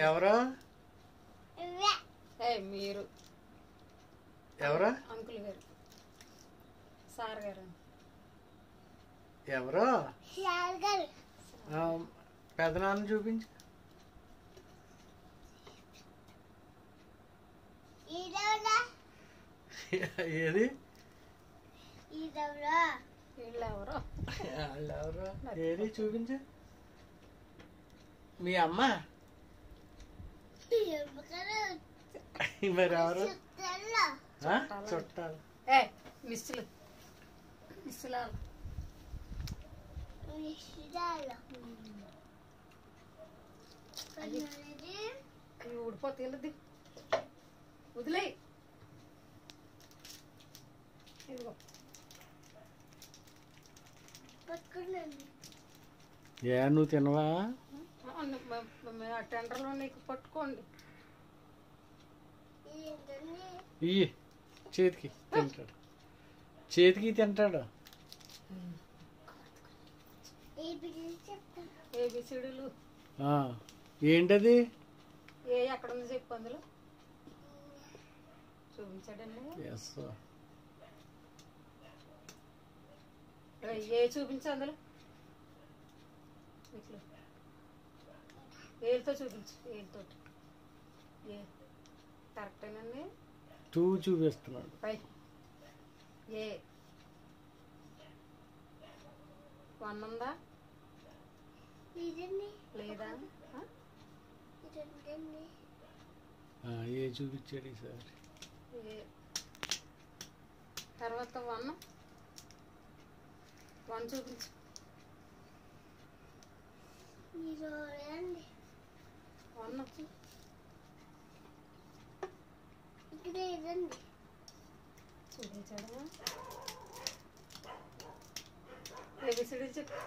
ఎవరు మీరు ఎవరు అంకుల్ గారు సార్ గారు ఎవరు పెదనాన్న చూపించు. ఏది వీళ్ళెవరో వాళ్ళెవరు ఏది చూపించు. మీ అమ్మ మరి ఎవరు చుట్టాలు మిస్సులు అవి ఊడిపోతే వెళ్ళదు వదిలే ఇదిగో ఏ నువ్వు తినవా? ఆ టెండర్లో నీకు పట్టుకోండి ఇయ్యి చేతికి తింటాడు, చేతికి తింటాడు. ఏబిసిడీలు ఏంటది? ఏ ఎక్కడ ఉంది చెప్పు అందులో చూపించాడండి. ఏ చూపించు అందులో ఇట్లా ఏళ్ళతో చూపించు. ఏళ్ళతో ఏ కరెక్టేనండి. టూ చూపిస్తున్నాడు. పై ఏ 1 ఉందా లేదా? ఏ చూపించాడు ఈసారి. తర్వాత 1 చూపించు. చూపించాడు. ఏబిసిడీ చెప్పు.